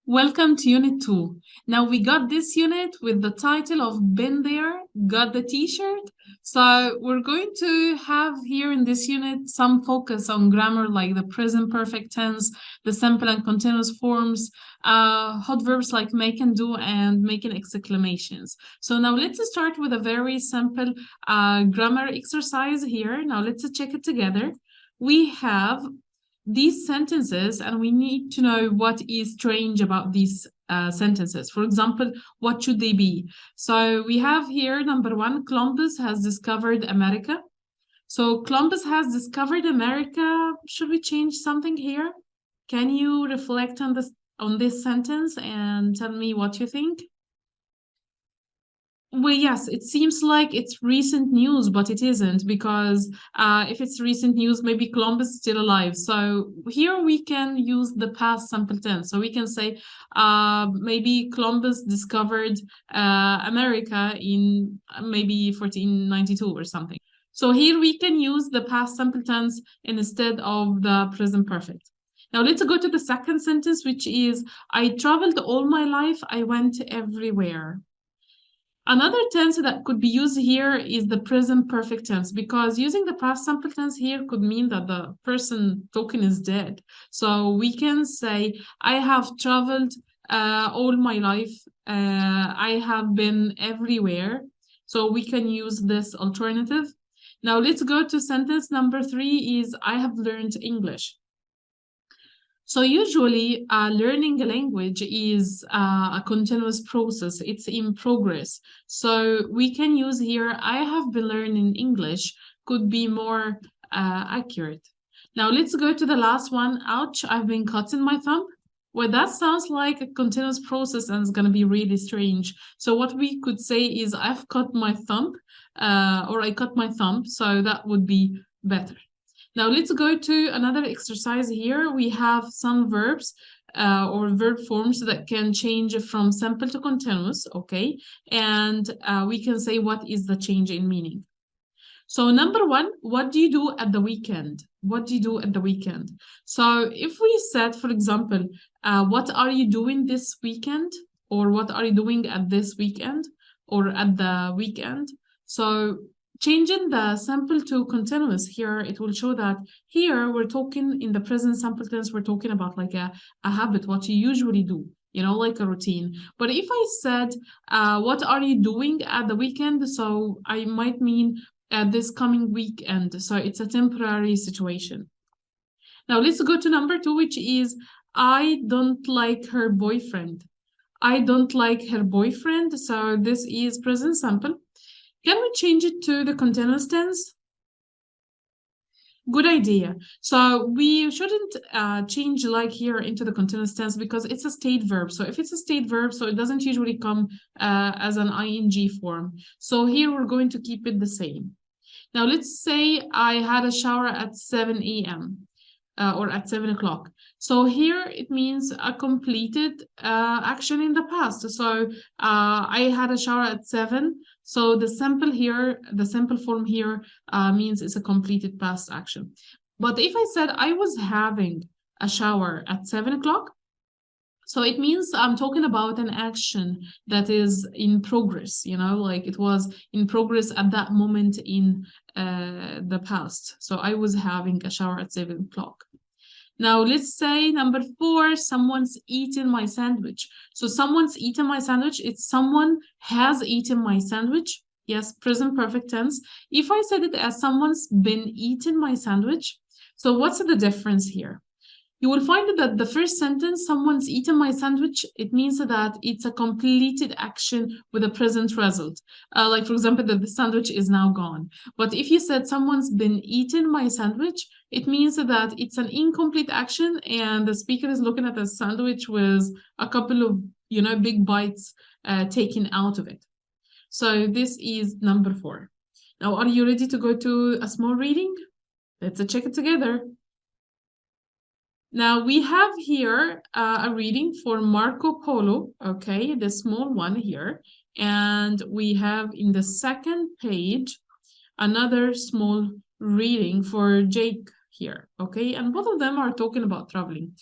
Welcome to Unit 2. Now we got this unit with the title of Been There, Got the T-shirt. So we're going to have here in this unit some focus on grammar like the present perfect tense, the simple and continuous forms, hot verbs like make and do, and making exclamations. So now let's start with a very simple grammar exercise here. Now let's check it together. We have these sentences and we need to know what is strange about these sentences. For example, what should they be? So we have here number one, Columbus has discovered America. So Columbus has discovered America. Should we change something here? Can you reflect on this sentence and tell me what you think? Well, yes, it seems like it's recent news, but it isn't because if it's recent news, maybe Columbus is still alive. So here we can use the past simple tense. So we can say maybe Columbus discovered America in maybe 1492 or something. So here we can use the past simple tense instead of the present perfect. Now let's go to the second sentence, which is I traveled all my life. I went everywhere. Another tense that could be used here is the present perfect tense, because using the past simple tense here could mean that the person talking is dead. So we can say, I have traveled all my life. I have been everywhere. So we can use this alternative. Now let's go to sentence number 3 is I have learned English. So usually learning a language is a continuous process. It's in progress. So we can use here, I have been learning English could be more accurate. Now let's go to the last one. Ouch, I've been cutting my thumb. Well, that sounds like a continuous process and it's going to be really strange. So what we could say is I've cut my thumb or I cut my thumb. So that would be better. Now let's go to another exercise here. We have some verbs or verb forms that can change from simple to continuous, okay? And we can say what is the change in meaning. So number one, what do you do at the weekend? What do you do at the weekend? So if we said, for example, what are you doing this weekend? Or what are you doing at this weekend? Or at the weekend? So changing the simple to continuous here, it will show that here we're talking in the present simple tense, we're talking about like a habit, what you usually do, like a routine. But if I said, what are you doing at the weekend? So I might mean this coming weekend. So it's a temporary situation. Now let's go to number 2, which is I don't like her boyfriend. I don't like her boyfriend. So this is present simple. Can we change it to the continuous tense? Good idea. So we shouldn't change like here into the continuous tense because it's a state verb. So if it's a state verb, so it doesn't usually come as an ing form. So here we're going to keep it the same. Now let's say I had a shower at 7 a.m. Or at 7 o'clock. So here it means a completed action in the past. So I had a shower at 7. So the simple form here means it's a completed past action. But if I said I was having a shower at 7 o'clock, so it means I'm talking about an action that is in progress, like it was in progress at that moment in the past. So I was having a shower at 7 o'clock. Now let's say number 4, someone's eaten my sandwich. So someone's eaten my sandwich. It's someone has eaten my sandwich. Yes, present perfect tense. If I said it as someone's been eaten my sandwich, so what's the difference here? You will find that the first sentence, someone's eaten my sandwich, it means that it's a completed action with a present result. Like, for example, that the sandwich is now gone. But if you said someone's been eaten my sandwich, it means that it's an incomplete action and the speaker is looking at the sandwich with a couple of, big bites taken out of it. So this is number 4. Now, are you ready to go to a small reading? Let's check it together. Now we have here a reading for Marco Polo, okay, the small one here. And we have in the second page another small reading for Jake here, okay? And both of them are talking about traveling.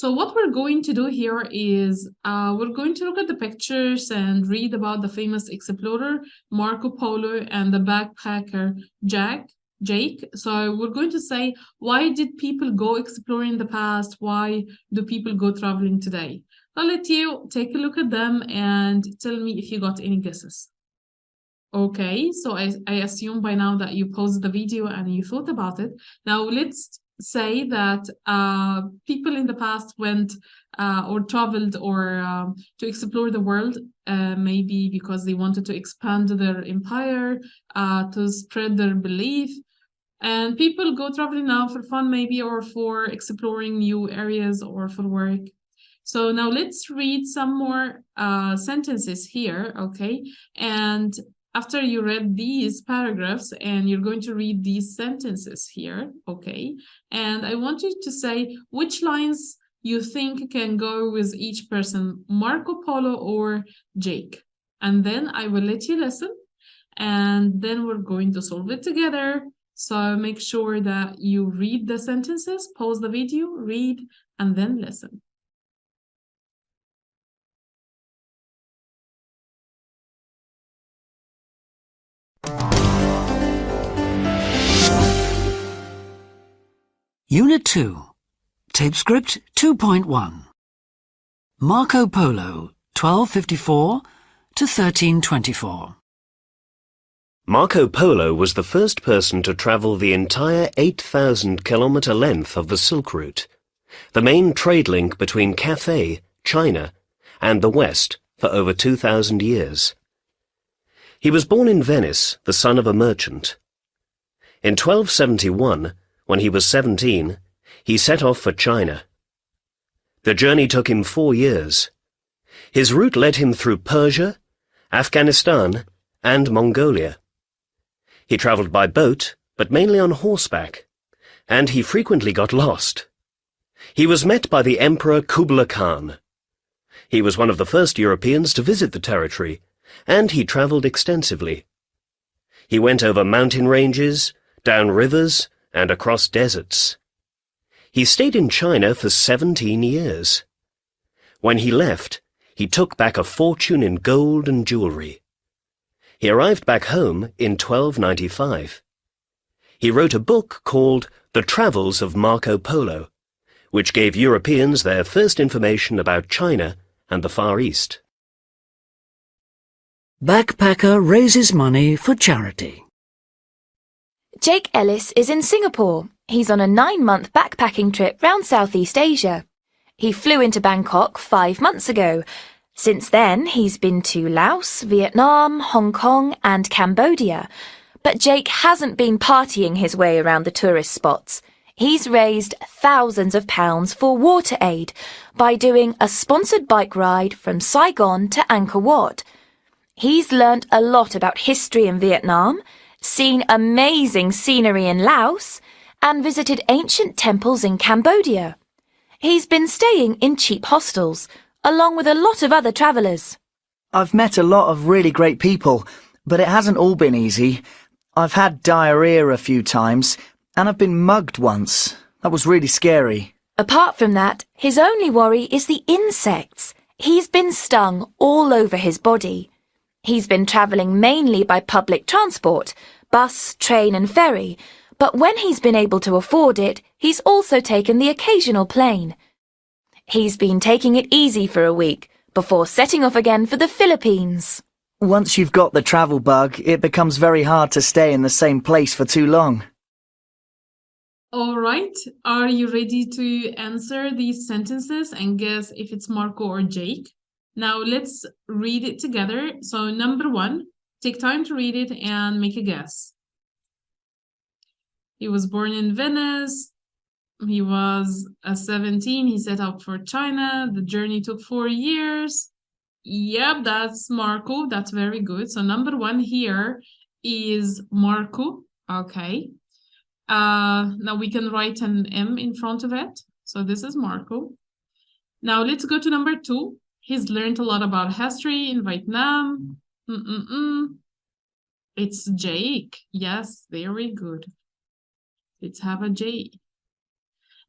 So what we're going to do here is we're going to look at the pictures and read about the famous explorer Marco Polo and the backpacker Jake. So we're going to say, why did people go exploring in the past? Why do people go traveling today? I'll let you take a look at them and tell me if you got any guesses. Okay, so I assume by now that you paused the video and you thought about it. Now let's say that people in the past went or traveled or to explore the world, maybe because they wanted to expand their empire, to spread their belief. And people go traveling now for fun, maybe, or for exploring new areas or for work. So now let's read some more sentences here, okay? And after you read these paragraphs and you're going to read these sentences here, okay? And I want you to say which lines you think can go with each person, Marco Polo or Jake. And then I will let you listen and then we're going to solve it together. So make sure that you read the sentences, pause the video, read, and then listen. Unit 2, Tape Script 2.1. Marco Polo, 1254 to 1324. Marco Polo was the first person to travel the entire 8,000-kilometer length of the Silk Route, the main trade link between Cathay, China, and the West for over 2,000 years. He was born in Venice, the son of a merchant. In 1271, when he was 17, he set off for China. The journey took him 4 years. His route led him through Persia, Afghanistan, and Mongolia. He travelled by boat, but mainly on horseback, and he frequently got lost. He was met by the Emperor Kublai Khan. He was one of the first Europeans to visit the territory, and he travelled extensively. He went over mountain ranges, down rivers, and across deserts. He stayed in China for 17 years. When he left, he took back a fortune in gold and jewellery. He arrived back home in 1295. He wrote a book called The Travels of Marco Polo, which gave Europeans their first information about China and the Far East. Backpacker raises money for charity. Jake Ellis is in Singapore. He's on a 9-month backpacking trip round Southeast Asia. He flew into Bangkok 5 months ago. Since then, he's been to Laos, Vietnam, Hong Kong and Cambodia. But Jake hasn't been partying his way around the tourist spots. He's raised thousands of pounds for water aid by doing a sponsored bike ride from Saigon to Angkor Wat. He's learnt a lot about history in Vietnam, seen amazing scenery in Laos, and visited ancient temples in Cambodia. He's been staying in cheap hostels, along with a lot of other travellers. I've met a lot of really great people, but it hasn't all been easy. I've had diarrhea a few times, and I've been mugged once. That was really scary. Apart from that, his only worry is the insects. He's been stung all over his body. He's been travelling mainly by public transport, bus, train and ferry, but when he's been able to afford it, he's also taken the occasional plane. He's been taking it easy for a week, before setting off again for the Philippines. Once you've got the travel bug, it becomes very hard to stay in the same place for too long. All right, are you ready to answer these sentences and guess if it's Marco or Jake? Now let's read it together. So number 1, take time to read it and make a guess. He was born in Venice. He was 17. He set out for China. The journey took 4 years. Yep, that's Marco. That's very good. So number 1 here is Marco. Okay. Now we can write an M in front of it. So this is Marco. Now let's go to number 2. He's learned a lot about history in Vietnam. It's Jake. Yes, very good. Let's have a J.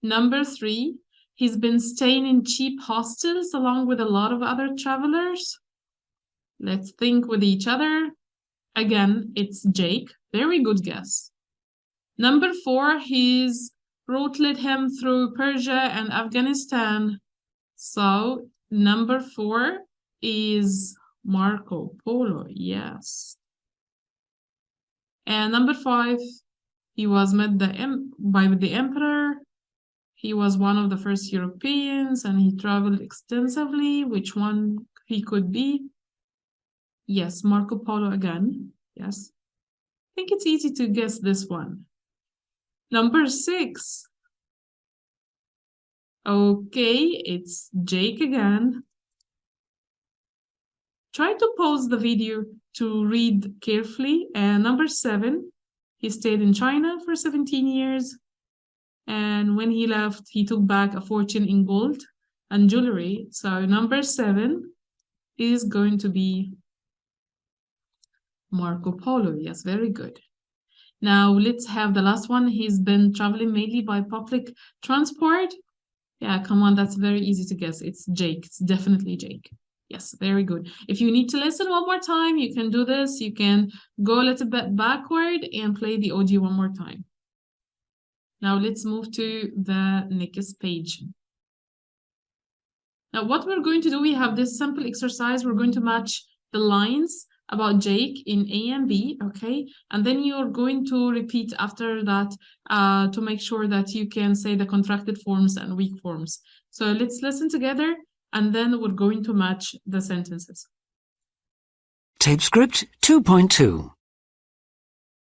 Number 3, He's been staying in cheap hostels along with a lot of other travelers. Let's think with each other. Again, it's Jake. Very good guess. Number 4, he's routed him through Persia and Afghanistan. So number 4 is Marco Polo. Yes. And number 5, he was met by the emperor. He was one of the first Europeans and he traveled extensively. Which one he could be? Yes, Marco Polo again. Yes. I think it's easy to guess this one. Number 6. Okay, it's Jake again. Try to pause the video to read carefully. And number 7, he stayed in China for 17 years. And when he left, he took back a fortune in gold and jewelry. So number 7 is going to be Marco Polo. Yes, very good. Now let's have the last one. He's been traveling mainly by public transport. Yeah, come on, that's very easy to guess. It's Jake. It's definitely Jake. Yes, very good. If you need to listen one more time, you can do this. You can go a little bit backward and play the audio one more time. Now let's move to the next page. Now what we're going to do, we have this simple exercise. We're going to match the lines about Jake in A and B, okay? And then you're going to repeat after that to make sure that you can say the contracted forms and weak forms. So let's listen together and then we're going to match the sentences. Tape script 2.2.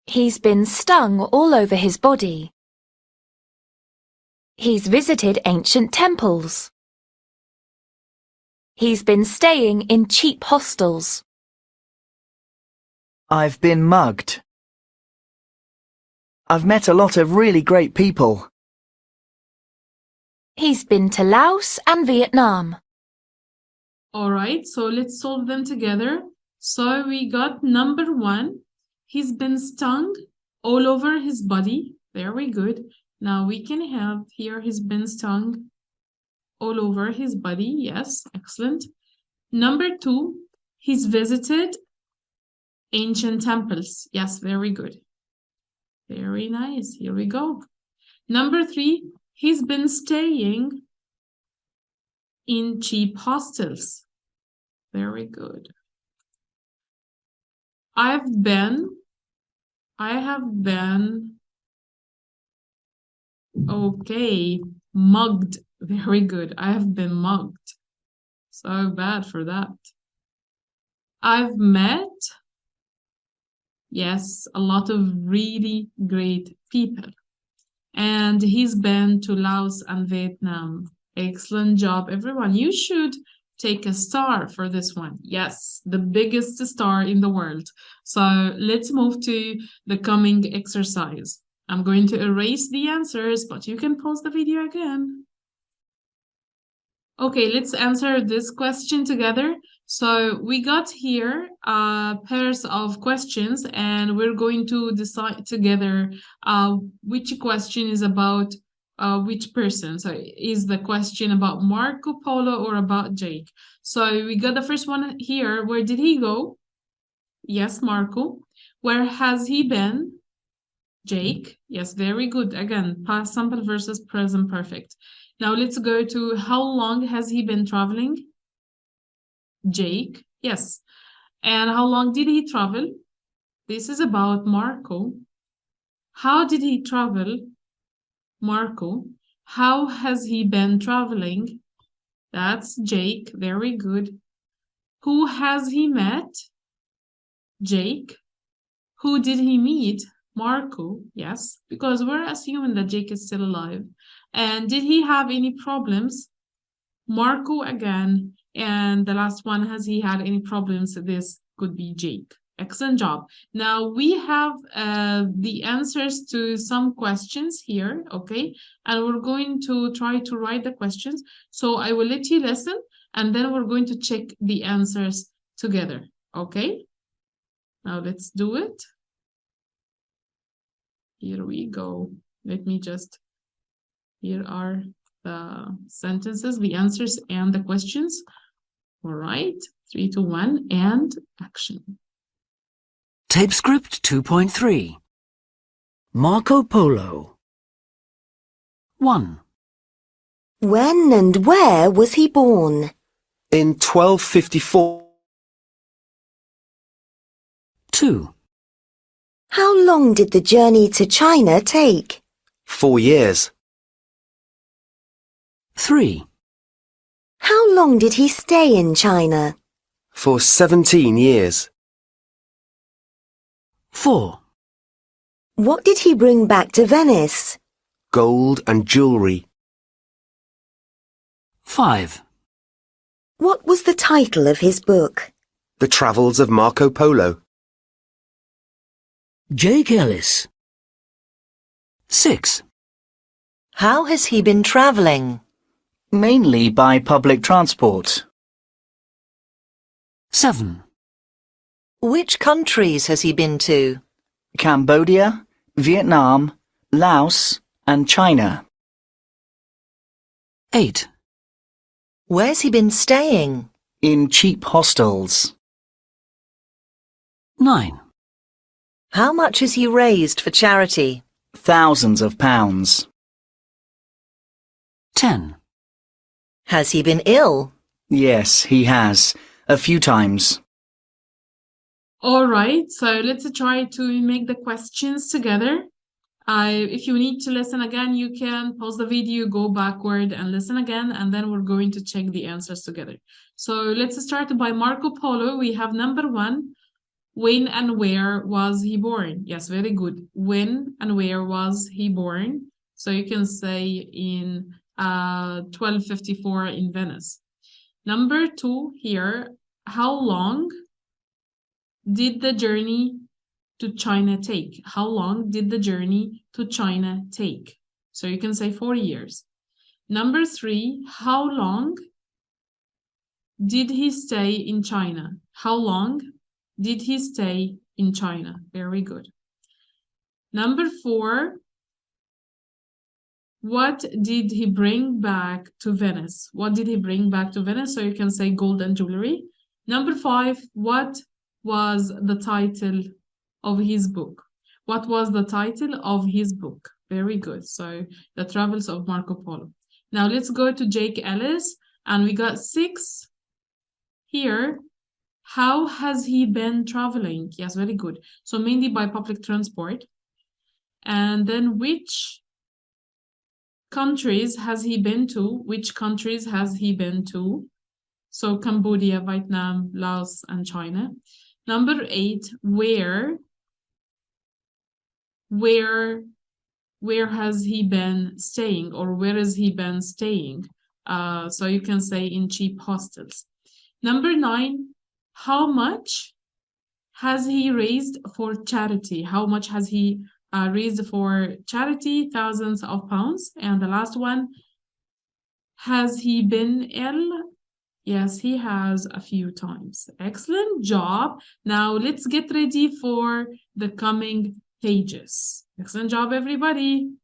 He's been stung all over his body. He's visited ancient temples. He's been staying in cheap hostels. I've been mugged. I've met a lot of really great people. He's been to Laos and Vietnam. All right, so let's solve them together. So we got number 1. He's been stung all over his body. Very good. Now we can have here, he's been stung all over his body. Yes, excellent. Number 2, he's visited ancient temples. Yes, very good. Very nice. Here we go. Number 3, he's been staying in cheap hostels. Very good. I have been, okay, mugged. Very good. I have been mugged. So bad for that. I've met, yes, a lot of really great people. And he's been to Laos and Vietnam. Excellent job, everyone. You should take a star for this one. Yes, the biggest star in the world. So let's move to the coming exercise. I'm going to erase the answers, but you can pause the video again. Okay, let's answer this question together. So we got here pairs of questions and we're going to decide together which question is about which person. So is the question about Marco Polo or about Jake? So we got the first one here. Where did he go? Yes, Marco. Where has he been? Jake. Yes, very good. Again, past simple versus present perfect. Now let's go to how long has he been traveling? Jake. Yes. And how long did he travel? This is about Marco. How did he travel? Marco. How has he been traveling? That's Jake. Very good. Who has he met? Jake. Who did he meet? Marco. Yes, because we're assuming that Jake is still alive. And did he have any problems? Marco again. And the last one, has he had any problems? This could be Jake. Excellent job. Now we have the answers to some questions here, okay? And we're going to try to write the questions. So I will let you listen and then we're going to check the answers together, okay? Now let's do it. Here we go. Let me just, here are the sentences, the answers, and the questions. All right, 3, 2, 1, and action. Tape script 2.3. Marco Polo. 1, When and where was he born? In 1254. 2, How long did the journey to China take? 4 years. 3, How long did he stay in China? For 17 years. 4, What did he bring back to Venice? Gold and jewellery. 5, What was the title of his book? The Travels of Marco Polo. Jake Ellis. 6, How has he been travelling? Mainly by public transport. 7, Which countries has he been to? Cambodia, Vietnam, Laos, and China. 8, Where's he been staying? In cheap hostels. 9, How much has he raised for charity? Thousands of pounds. 10, Has he been ill? Yes, he has. A few times. All right, so let's try to make the questions together. If you need to listen again, you can pause the video, go backward and listen again, and then we're going to check the answers together. So let's start by Marco Polo. We have number 1. When and where was he born? Yes, very good. When and where was he born? So you can say in 1254 in Venice. Number 2 here, how long did the journey to China take? How long did the journey to China take? So you can say 4 years. Number 3, how long did he stay in China? How long did he stay in China? Very good. Number 4, what did he bring back to Venice? What did he bring back to Venice? So you can say gold and jewelry. Number 5, what was the title of his book? What was the title of his book? Very good. So The Travels of Marco Polo. Now let's go to Jake Ellis, and we got 6 here. How has he been traveling? Yes, very good. So mainly by public transport. And then which countries has he been to? Which countries has he been to? So Cambodia, Vietnam, Laos, and China. Number 8, where has he been staying, or where has he been staying? So you can say in cheap hostels. Number 9, how much has he raised for charity? How much has he raised for charity? Thousands of pounds. And the last one, has he been ill? Yes, he has a few times. Excellent job. Now let's get ready for the coming pages. Excellent job, everybody.